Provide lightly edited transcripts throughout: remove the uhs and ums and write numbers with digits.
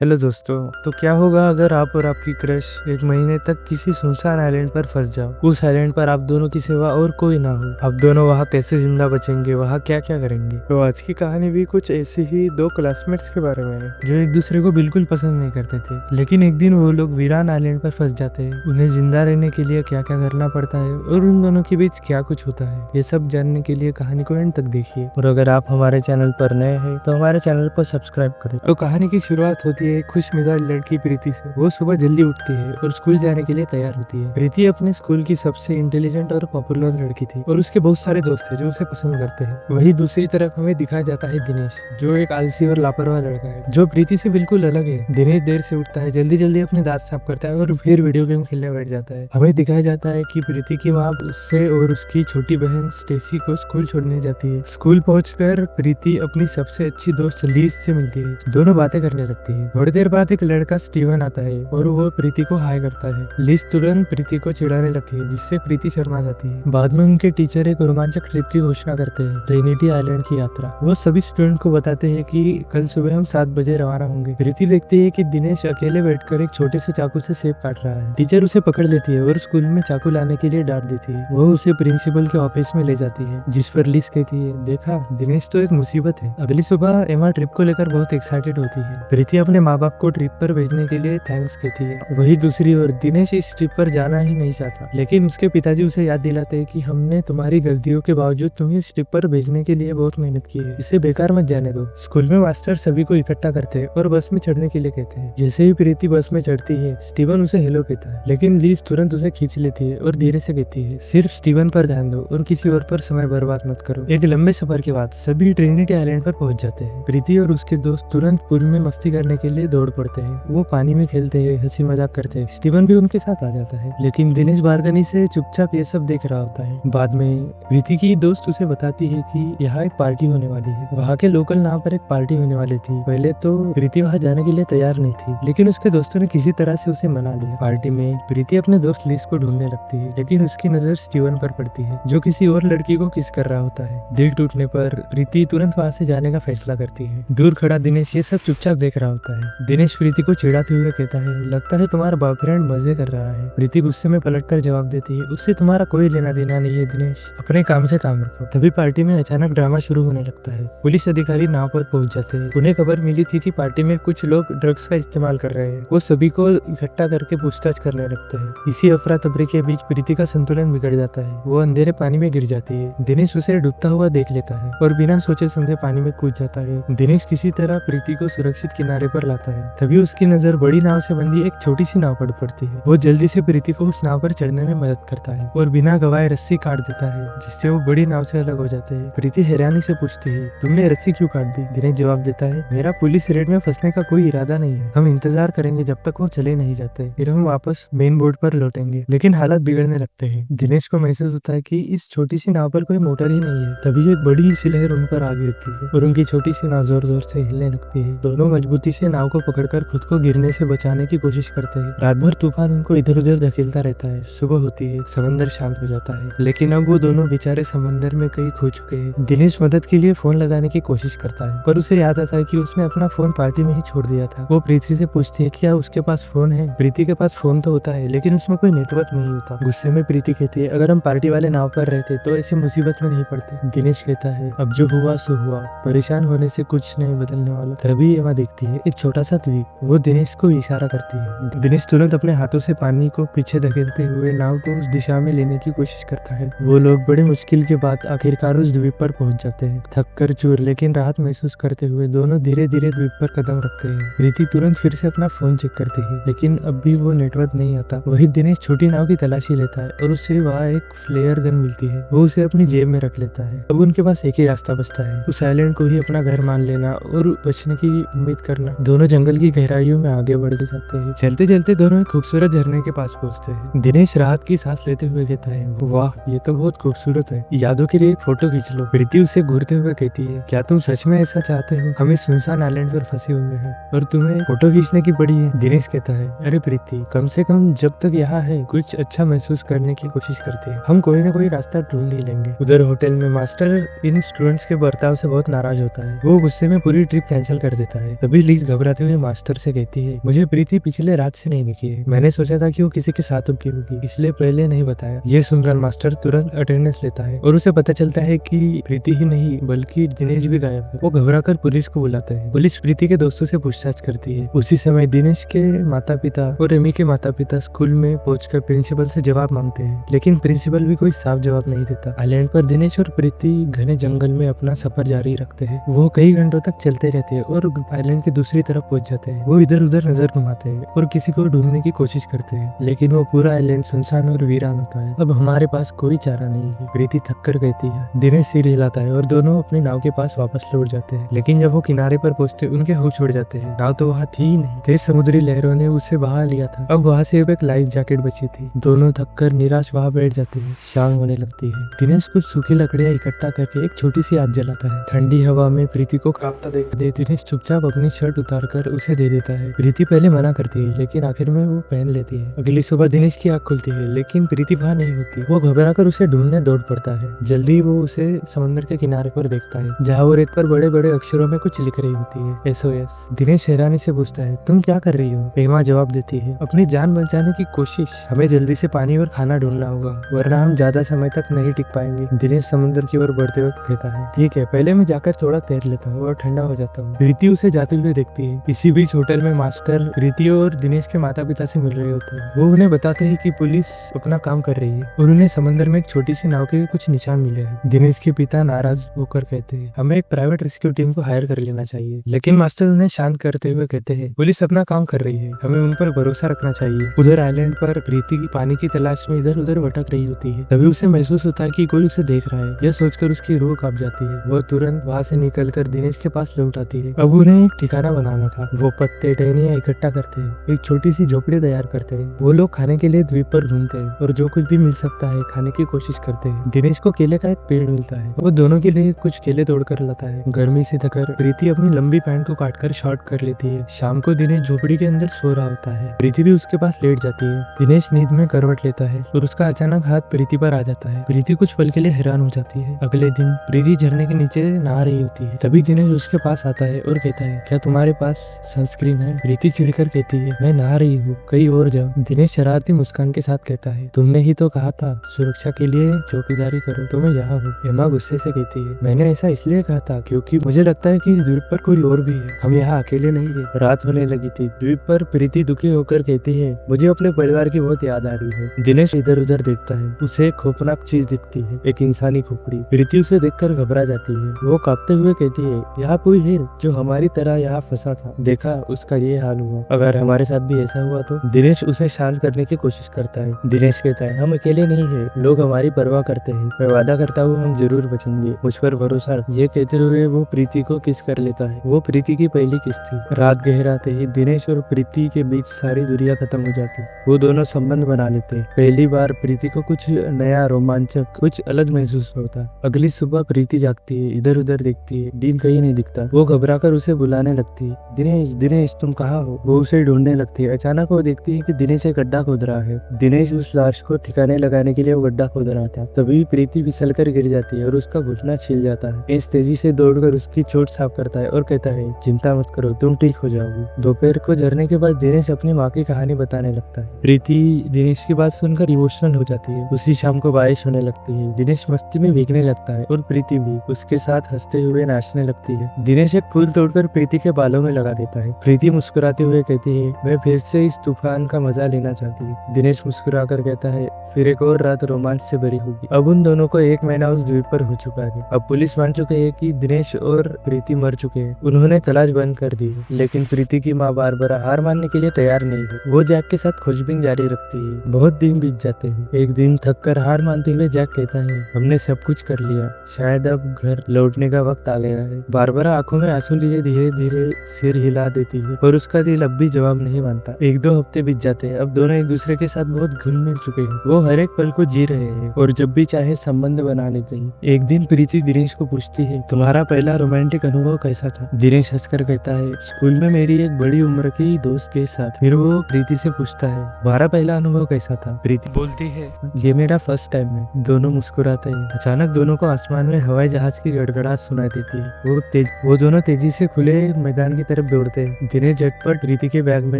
Hello दोस्तों। तो क्या होगा अगर आप और आपकी क्रश एक महीने तक किसी सुनसान आइलैंड पर फंस जाओ। उस आइलैंड पर आप दोनों की सिवा और कोई ना हो। आप दोनों वहाँ कैसे जिंदा बचेंगे, वहाँ क्या क्या करेंगे। तो आज की कहानी भी कुछ ऐसी ही दो क्लासमेट्स के बारे में है जो एक दूसरे को बिल्कुल पसंद नहीं करते थे, लेकिन एक दिन वो लोग वीरान आइलैंड पर फंस जाते हैं। उन्हें जिंदा रहने के लिए क्या क्या करना पड़ता है और उन दोनों के बीच क्या कुछ होता है, ये सब जानने के लिए कहानी को एंड तक देखिए। और अगर आप हमारे चैनल पर नए हैं तो हमारे चैनल को सब्सक्राइब करें। तो कहानी की शुरुआत होती है एक खुश मिजाज लड़की प्रीति से। वो सुबह जल्दी उठती है और स्कूल जाने के लिए तैयार होती है। प्रीति अपने स्कूल की सबसे इंटेलिजेंट और पॉपुलर लड़की थी और उसके बहुत सारे दोस्त थे जो उसे पसंद करते हैं। वहीं दूसरी तरफ हमें दिखाया जाता है दिनेश, जो एक आलसी और लापरवाह लड़का है जो प्रीति से बिल्कुल अलग है। दिनेश देर से उठता है, जल्दी जल्दी अपने दांत साफ करता है और फिर वीडियो गेम खेलने बैठ जाता है। हमें दिखाया जाता है कि प्रीति की माँ उससे और उसकी छोटी बहन स्टेसी को स्कूल छोड़ने जाती है। स्कूल पहुंचकर प्रीति अपनी सबसे अच्छी दोस्त लीज से मिलती है। दोनों बातें करने लगती है। थोड़ी देर बाद एक लड़का स्टीवन आता है और वो प्रीति को हाय करता है। लिज तुरंत प्रीति को चिढ़ाने लगती है, जिससे प्रीति शर्मा जाती है। बाद में उनके टीचर एक रोमांचक ट्रिप की घोषणा करते हैं, ट्रिनिटी आइलैंड की यात्रा। वो सभी स्टूडेंट को बताते हैं कि कल सुबह हम 7 बजे रवाना होंगे। प्रीति देखती है कि दिनेश अकेले बैठकर एक छोटे से चाकू से सेब काट रहा है। टीचर उसे पकड़ लेती है और स्कूल में चाकू लाने के लिए डांट देती है। वो उसे प्रिंसिपल के ऑफिस में ले जाती है, जिस पर लिज कहती है, देखा दिनेश तो एक मुसीबत है। अगली सुबह एमा ट्रिप को लेकर बहुत एक्साइटेड होती है। प्रीति अपने माँ बाप को ट्रिप पर भेजने के लिए थैंक्स कहती है। वही दूसरी ओर दिनेश इस ट्रिप पर जाना ही नहीं चाहता, लेकिन उसके पिताजी उसे याद दिलाते हैं कि हमने तुम्हारी गलतियों के बावजूद तुम्हें इस ट्रिप पर भेजने के लिए बहुत मेहनत की है, इसे बेकार मत जाने दो। स्कूल में मास्टर सभी को इकट्ठा करते हैं और बस में चढ़ने के लिए कहते हैं। जैसे ही प्रीति बस में चढ़ती है, स्टीवन उसे हेलो कहता है, लेकिन लीज तुरंत उसे खींच लेती है और धीरे से कहती है, सिर्फ स्टीवन पर ध्यान दो और किसी और पर समय बर्बाद मत करो। एक लंबे सफर के बाद सभी ट्रिनिटी आइलैंड पर पहुंच जाते हैं। प्रीति और उसके दोस्त तुरंत पूल में मस्ती करने के लिए दौड़ पड़ते हैं। वो पानी में खेलते हैं, हंसी मजाक करते हैं। स्टीवन भी उनके साथ आ जाता है, लेकिन दिनेश बालकनी से चुपचाप ये सब देख रहा होता है। बाद में प्रीति की दोस्त उसे बताती है कि यहाँ एक पार्टी होने वाली है। वहाँ के लोकल नाव पर एक पार्टी होने वाली थी। पहले तो प्रीति वहाँ जाने के लिए तैयार नहीं थी, लेकिन उसके दोस्तों ने किसी तरह से उसे मना लिया। पार्टी में प्रीति अपने दोस्त लिज को ढूंढने लगती है, लेकिन उसकी नजर स्टीवन पर पड़ती है, जो किसी और लड़की को किस कर रहा होता है। दिल टूटने पर प्रीति तुरंत वहाँ से जाने का फैसला करती है। दूर खड़ा दिनेश ये सब चुपचाप देख रहा होता है। दिनेश प्रीति को चिढ़ाते हुए कहता है, लगता है तुम्हारा बॉयफ्रेंड मजे कर रहा है। प्रीति गुस्से में पलटकर जवाब देती है, उससे तुम्हारा कोई लेना देना नहीं है दिनेश, अपने काम से काम रखो। तभी पार्टी में अचानक ड्रामा शुरू होने लगता है। पुलिस अधिकारी नाव पर पहुंच जाते हैं। उन्हें खबर मिली थी कि पार्टी में कुछ लोग ड्रग्स का इस्तेमाल कर रहे हैं। वो सभी को इकट्ठा करके पूछताछ करने लगते हैं। इसी अफरा तफरी के बीच प्रीति का संतुलन बिगड़ जाता है। वो अंधेरे पानी में गिर जाती है। दिनेश उसे डूबता हुआ देख लेता है और बिना सोचे समझे पानी में कूद जाता है। दिनेश किसी तरह प्रीति को सुरक्षित किनारे पर लाता है। तभी उसकी नजर बड़ी नाव से बंधी एक छोटी सी नाव पर पड़ती है। वो जल्दी से प्रीति को उस नाव पर चढ़ने में मदद करता है और बिना गवाए रस्सी काट देता है, जिससे वो बड़ी नाव से अलग हो जाते हैं। प्रीति हैरानी से पूछती है, तुमने रस्सी क्यों काट दी? दिनेश जवाब देता है, मेरा पुलिस रेड में फंसने का कोई इरादा नहीं है। हम इंतजार करेंगे जब तक वो चले नहीं जाते, फिर हम वापस मेन बोर्ड पर लौटेंगे। लेकिन हालात बिगड़ने लगते हैं। दिनेश को महसूस होता है कि इस छोटी सी नाव पर कोई मोटर ही नहीं है। तभी एक बड़ी सी लहर उन पर आ गई होती है और उनकी छोटी सी नाव जोर जोर से हिलने लगती है। दोनों मजबूती से नाव को पकड़कर खुद को गिरने से बचाने की कोशिश करते हैं। रात भर तूफान उनको इधर उधर धकेलता रहता है। सुबह होती है, समंदर शांत हो जाता है, लेकिन अब वो दोनों बेचारे समंदर में कहीं खो चुके हैं। दिनेश मदद के लिए फोन लगाने की कोशिश करता है, पर उसे याद आता है कि उसने अपना फोन पार्टी में ही छोड़ दिया था। वो प्रीति से पूछती है, क्या उसके पास फोन है? प्रीति के पास फोन तो होता है, लेकिन उसमें कोई नेटवर्क नहीं होता। गुस्से में प्रीति कहती है, अगर हम पार्टी वाले नाव पर रहते तो ऐसी मुसीबत में नहीं पड़ते। दिनेश कहता है, अब जो हुआ सो हुआ, परेशान होने से कुछ नहीं बदलने वाला। तभी एमा देखती है एक छोटा सा द्वीप। वो दिनेश को इशारा करती है। दिनेश तुरंत अपने हाथों से पानी को पीछे धकेलते हुए नाव को उस दिशा में लेने की कोशिश करता है। वो लोग बड़ी मुश्किल के बाद आखिरकार उस द्वीप पर पहुंच जाते हैं। थक कर चूर लेकिन राहत महसूस करते हुए दोनों धीरे धीरे द्वीप पर कदम रखते हैं। प्रीति तुरंत फिर से अपना फोन चेक करती है, लेकिन अब भी वो नेटवर्क नहीं आता। वही दिनेश छोटी नाव की तलाशी लेता है और उससे वहाँ एक फ्लेयर गन मिलती है। वो उसे अपनी जेब में रख लेता है। अब उनके पास एक ही रास्ता बचता है, उस आइलैंड को ही अपना घर मान लेना और बचने की उम्मीद करना। दोनों जंगल की गहराइयों में आगे बढ़ते जाते हैं। चलते चलते दोनों एक खूबसूरत झरने के पास पहुंचते हैं। दिनेश राहत की सांस लेते हुए कहता है, वाह ये तो बहुत खूबसूरत है, यादों के लिए एक फोटो खींच लो। प्रीति उसे घूरते हुए कहती है, क्या तुम सच में ऐसा चाहते हो? हम इस सुनसान आइलैंड पर फंसे हुए हैं और तुम्हें फोटो खींचने की पड़ी है। दिनेश कहता है, अरे प्रीति, कम से कम जब तक यहाँ है कुछ अच्छा महसूस करने की कोशिश करते हैं। हम कोई ना कोई रास्ता ढूंढ ही लेंगे। उधर होटल में मास्टर इन स्टूडेंट्स के बर्ताव से बहुत नाराज होता है। वो गुस्से में पूरी ट्रिप कैंसिल कर देता है। तभी लीज घबरा मुस्कुराते हुए मास्टर से कहती है, मुझे प्रीति पिछले रात से नहीं दिखी है। मैंने सोचा था कि वो किसी के साथ रुकी होगी, इसलिए पहले नहीं बताया। ये सुनकर मास्टर तुरंत अटेंडेंस लेता है और उसे पता चलता है कि प्रीति ही नहीं बल्कि दिनेश भी गायब है। वो घबराकर पुलिस को बुलाता है। पुलिस प्रीति के दोस्तों से पूछताछ करती है। उसी समय दिनेश के माता पिता और रेमी के माता पिता स्कूल में पहुंचकर प्रिंसिपल से जवाब मांगते हैं, लेकिन प्रिंसिपल भी कोई साफ जवाब नहीं देता। आइलैंड पर दिनेश और प्रीति घने जंगल में अपना सफर जारी रखते हैं। वो कई घंटों तक चलते रहते हैं और आइलैंड की दूसरी तरफ पहुंच जाते हैं। वो इधर उधर नजर घुमाते हैं और किसी को ढूंढने की कोशिश करते हैं, लेकिन वो पूरा आइलैंड सुनसान और वीरान होता है। अब हमारे पास कोई चारा नहीं है, प्रीति थक कर कहती है। दिनेश सिर हिलाता है और दोनों अपनी नाव के पास वापस लौट जाते हैं, लेकिन जब वो किनारे पर पहुंचते उनके होश उड़ जाते हैं। नाव तो वहाँ थी ही नहीं। तेज समुद्री लहरों ने उसे बहा लिया था। अब वहाँ सिर्फ एक लाइफ जैकेट बची थी। दोनों थककर निराश वहाँ बैठ जाते हैं। शाम होने लगती है। दिनेश कुछ सूखी लकड़ियाँ इकट्ठा करके एक छोटी सी आग जलाता है। ठंडी हवा में प्रीति को कांपता देख दिनेश चुपचाप अपनी शर्ट उतारकर उसे दे देता है। प्रीति पहले मना करती है, लेकिन आखिर में वो पहन लेती है। अगली सुबह दिनेश की आँख खुलती है, लेकिन प्रीति वहाँ नहीं होती। वो घबराकर उसे ढूंढने दौड़ पड़ता है। जल्दी वो उसे समंदर के किनारे पर देखता है, जहाँ वो रेत पर बड़े बड़े अक्षरों में कुछ लिख रही होती है, SOS। दिनेश हैरानी से पूछता है, तुम क्या कर रही हो? एमा जवाब देती है, अपनी जान बचाने की कोशिश। हमें जल्दी से पानी और खाना ढूंढना होगा, वरना हम ज्यादा समय तक नहीं टिक पाएंगे। दिनेश समुद्र की ओर बढ़ते वक्त कहता है, ठीक है, पहले मैं जाकर थोड़ा तैर लेता हूँ और ठंडा हो जाता हूँ। प्रीति उसे जाते हुए देखती है। इसी बीच होटल में मास्टर प्रीति और दिनेश के माता पिता से मिल रहे होते हैं। वो उन्हें बताते हैं कि पुलिस अपना काम कर रही है और उन्हें समंदर में एक छोटी सी नाव के कुछ निशान मिले हैं। दिनेश के पिता नाराज होकर कहते हैं, हमें एक प्राइवेट रेस्क्यू टीम को हायर कर लेना चाहिए, लेकिन मास्टर उन्हें शांत करते हुए कहते हैं, पुलिस अपना काम कर रही है, हमें उन पर भरोसा रखना चाहिए। उधर आइलैंड पर प्रीति की पानी की तलाश में इधर उधर भटक रही होती है। तभी उसे महसूस होता है कि कोई उसे देख रहा है। यह सोचकर उसकी रूह कांप जाती है। वो तुरंत वहाँ से निकलकर दिनेश के पास लौट आती है। अब उन्हें एक ठिकाना बनाना था। वो पत्ते टहनियाँ इकट्ठा करते हैं, एक छोटी सी झोपड़ी तैयार करते हैं। वो लोग खाने के लिए द्वीप पर घूमते हैं और जो कुछ भी मिल सकता है खाने की कोशिश करते हैं। दिनेश को केले का एक पेड़ मिलता है। वो दोनों के लिए कुछ केले तोड़कर लाता है। गर्मी से थकर प्रीति अपनी लंबी पैंट को काटकर शॉर्ट कर लेती है। शाम को दिनेश झोपड़ी के अंदर सो रहा होता है। प्रीति भी उसके पास लेट जाती है। दिनेश नींद में करवट लेता है और उसका अचानक हाथ प्रीति पर आ जाता है। प्रीति कुछ पल के लिए हैरान हो जाती है। अगले दिन प्रीति झरने के नीचे नहा रही होती है। तभी दिनेश उसके पास आता है और कहता है, क्या तुम्हारे पास सनस्क्रीन है? प्रीति चिढ़कर कहती है, मैं नहा रही हूँ, कहीं और जाओ। दिनेश शरारती मुस्कान के साथ कहता है, तुमने ही तो कहा था सुरक्षा के लिए चौकीदारी करो, तो मैं यहाँ हूँ। एमा गुस्से से कहती है, मैंने ऐसा इसलिए कहा था क्योंकि मुझे लगता है कि इस द्वीप पर कोई और भी है, हम यहाँ अकेले नहीं है। रात होने लगी थी। द्वीप पर प्रीति दुखी होकर कहती है, मुझे अपने परिवार की बहुत याद आ रही है। दिनेश इधर उधर देखता है। उसे एक खौफनाक चीज दिखती है, एक इंसानी खोपड़ी। प्रीति उसे देखकर घबरा जाती है। वो कांपते हुए कहती है, यहाँ कोई है जो हमारी तरह यहाँ फंसा था, देखा उसका ये हाल हुआ, अगर हमारे साथ भी ऐसा हुआ तो। दिनेश उसे शांत करने की कोशिश करता है। दिनेश कहता है, हम अकेले नहीं है, लोग हमारी परवाह करते हैं, मैं वादा करता हूँ हम जरूर बचेंगे, मुझ पर भरोसा रख। ये कहते हुए वो प्रीति को किस कर लेता है। वो प्रीति की पहली किस थी। रात गहराते ही दिनेश और प्रीति के बीच सारी दुनिया खत्म हो जाती। वो दोनों संबंध बना लेते। पहली बार प्रीति को कुछ नया, रोमांचक, कुछ अलग महसूस होता। अगली सुबह प्रीति जागती है, इधर उधर देखती है, दिन कहीं नहीं दिखता। वो घबराकर उसे बुलाने लगती है, दिनेश दिनेश तुम कहाँ हो? वो उसे ढूंढने लगती है। अचानक वो देखती है कि दिनेश एक गड्ढा खोद रहा है। दिनेश उस लाश को ठिकाने लगाने के लिए वो गड्ढा खोद रहा था। तभी प्रीति फिसल कर गिर जाती है और उसका घुटना छिल जाता है। इस तेजी से दौड़कर उसकी चोट साफ करता है और कहता है, चिंता मत करो, तुम ठीक हो जाओगे। दोपहर को झरने के बाद दिनेश अपनी माँ की कहानी बताने लगता है। प्रीति दिनेश की बात सुनकर इमोशनल हो जाती है। उसी शाम को बारिश होने लगती है। दिनेश मस्ती में भीगने लगता है और प्रीति भी उसके साथ हंसते हुए नाचने लगती है। दिनेश एक फूल तोड़कर प्रीति के बालों में लगा देता है। प्रीति मुस्कुराते हुए कहती है, मैं फिर से इस तूफान का मजा लेना चाहती हूँ। दिनेश मुस्कुराकर कहता है, फिर एक और रात रोमांच से भरी होगी। अब उन दोनों को 1 महीना उस द्वीप पर हो चुका है। अब पुलिस मान चुके हैं कि दिनेश और प्रीति मर चुके हैं। उन्होंने तलाश बंद कर दी है, लेकिन प्रीति की माँ बारबरा हार मानने के लिए तैयार नहीं है। वो जैक के साथ खोजबीन जारी रखती है। बहुत दिन बीत जाते हैं। एक दिन थक कर हार मानते हुए जैक कहता है, हमने सब कुछ कर लिया, शायद अब घर लौटने का वक्त आ गया है। बारबरा आंखों में आंसू लिए धीरे धीरे सिर हिला देती है और उसका दिल अब भी जवाब नहीं मानता। 1-2 हफ्ते बीत जाते हैं। अब दोनों एक दूसरे के साथ बहुत घुल मिल चुके हैं। वो हर एक पल को जी रहे हैं और जब भी चाहे संबंध बना लेते हैं। एक दिन प्रीति दिनेश को पूछती है, तुम्हारा पहला रोमांटिक अनुभव कैसा था? दिनेश हंसकर कहता है, स्कूल में मेरी एक बड़ी उम्र की दोस्त के साथ। फिर वो प्रीति से पूछता है, तुम्हारा पहला अनुभव कैसा था? प्रीति बोलती है, ये मेरा फर्स्ट टाइम है। दोनों मुस्कुराते हैं। अचानक दोनों को आसमान में हवाई जहाज की गड़गड़ाहट सुनाई देती है। वो दोनों तेजी से खुले मैदान की तरफ दौड़ते हैं। दिनेश झटपट प्रीति के बैग में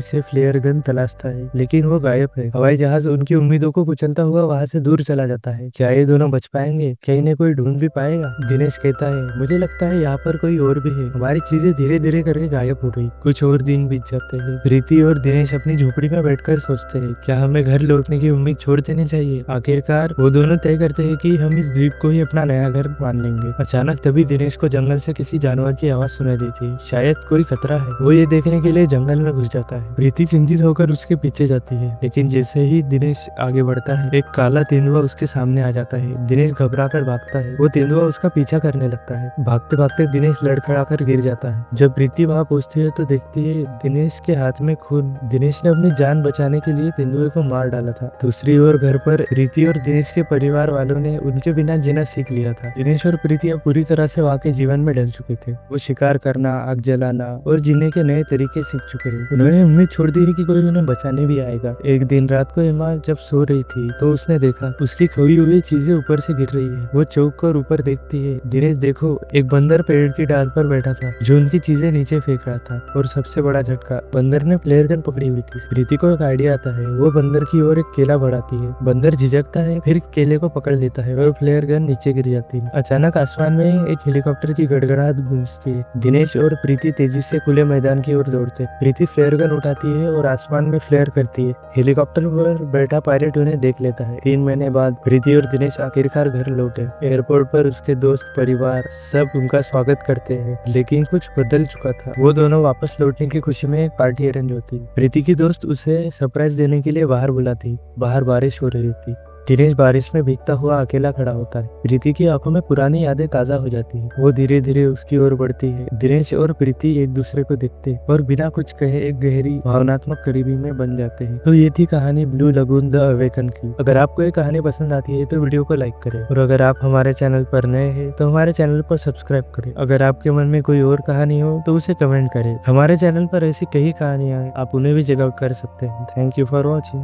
से फ्लेयर गन तलाशता है, लेकिन वो गायब है। हवाई जहाज उनकी उम्मीदों को कुचलता हुआ वहाँ से दूर चला जाता है। क्या ये दोनों बच पाएंगे? क्या इन्हें कोई ढूंढ भी पाएगा? दिनेश कहता है, मुझे लगता है यहाँ पर कोई और भी है। हमारी चीजें धीरे धीरे करके गायब हो गई। कुछ और दिन बीत जाते हैं। प्रीति और दिनेश अपनी झोपड़ी में बैठकर सोचते हैं, क्या हमें घर लौटने की उम्मीद छोड़ देनी चाहिए? आखिरकार वो दोनों तय करते हैं कि हम इस द्वीप को ही अपना नया घर मान लेंगे। अचानक तभी दिनेश को जंगल से किसी जानवर की आवाज सुनाई देती है। शायद कोई खतरा है। वो ये देखने के लिए जंगल में घुस जाता है। प्रीति चिंतित होकर उसके पीछे जाती है, लेकिन जैसे ही दिनेश आगे बढ़ता है, एक काला तेंदुआ उसके सामने आ जाता है। दिनेश घबराकर भागता है। वो तेंदुआ उसका पीछा करने लगता है। भागते भागते दिनेश लड़खड़ाकर गिर जाता है। जब प्रीति वहाँ पहुंचती है तो देखती है दिनेश के हाथ में खून। दिनेश ने अपनी जान बचाने के लिए तेंदुए को मार डाला था। दूसरी ओर घर पर प्रीति और दिनेश के परिवार वालों ने उनके बिना जीना सीख लिया था। दिनेश और प्रीति अब पूरी तरह से वहाँ के जीवन में ढल चुके थे। वो शिकार करना, आग जलाना और जीने के नए तरीके सीख चुके हैं। उन्होंने उम्मीद छोड़ दी है कि कोई उन्हें बचाने भी आएगा। एक दिन रात को एमा जब सो रही थी तो उसने देखा उसकी खोई हुई चीजें ऊपर से गिर रही है। वो चौंक कर ऊपर देखती है। दिनेश देखो, एक बंदर पेड़ की डाल पर बैठा था जो उनकी चीजें नीचे फेंक रहा था। और सबसे बड़ा झटका, बंदर ने फ्लेयर गन पकड़ी हुई थी। प्रीति को एक आइडिया आता है। वो बंदर की ओर एक केला बढ़ाती है। बंदर झिझकता है, फिर केले को पकड़ लेता है और फ्लेयर गन नीचे गिर जाती है। अचानक आसमान में एक हेलीकॉप्टर की गड़गड़ाहट गूंजती है। दिनेश और प्रीति तेजी से खुले मैदान की ओर दौड़ते। प्रीति फ्लेयर गन उठाती है और आसमान में फ्लेयर करती है। हेलीकॉप्टर पर बैठा पायलट उन्हें देख लेता है। 3 महीने बाद प्रीति और दिनेश आखिरकार घर लौटे। एयरपोर्ट पर उसके दोस्त, परिवार सब उनका स्वागत करते हैं, लेकिन कुछ बदल चुका था। वो दोनों वापस लौटने की खुशी में एक पार्टी अरेंज होती। प्रीति की दोस्त उसे सरप्राइज देने के लिए बाहर बुलाती। बाहर बारिश हो रही थी। दिनेश बारिश में भीगता हुआ अकेला खड़ा होता है। प्रीति की आंखों में पुरानी यादें ताजा हो जाती है। वो धीरे धीरे उसकी ओर बढ़ती है। दिनेश और प्रीति एक दूसरे को देखते और बिना कुछ कहे एक गहरी भावनात्मक करीबी में बन जाते हैं। तो ये थी कहानी ब्लू लगून द अवेकन की। अगर आपको ये कहानी पसंद आती है तो वीडियो को लाइक करें, और अगर आप हमारे चैनल पर नए हैं तो हमारे चैनल को सब्सक्राइब करें। अगर आपके मन में कोई और कहानी हो तो उसे कमेंट करें। हमारे चैनल पर ऐसी कई कहानियां हैं, आप उन्हें भी चेकआउट कर सकते हैं। Thank you for watching.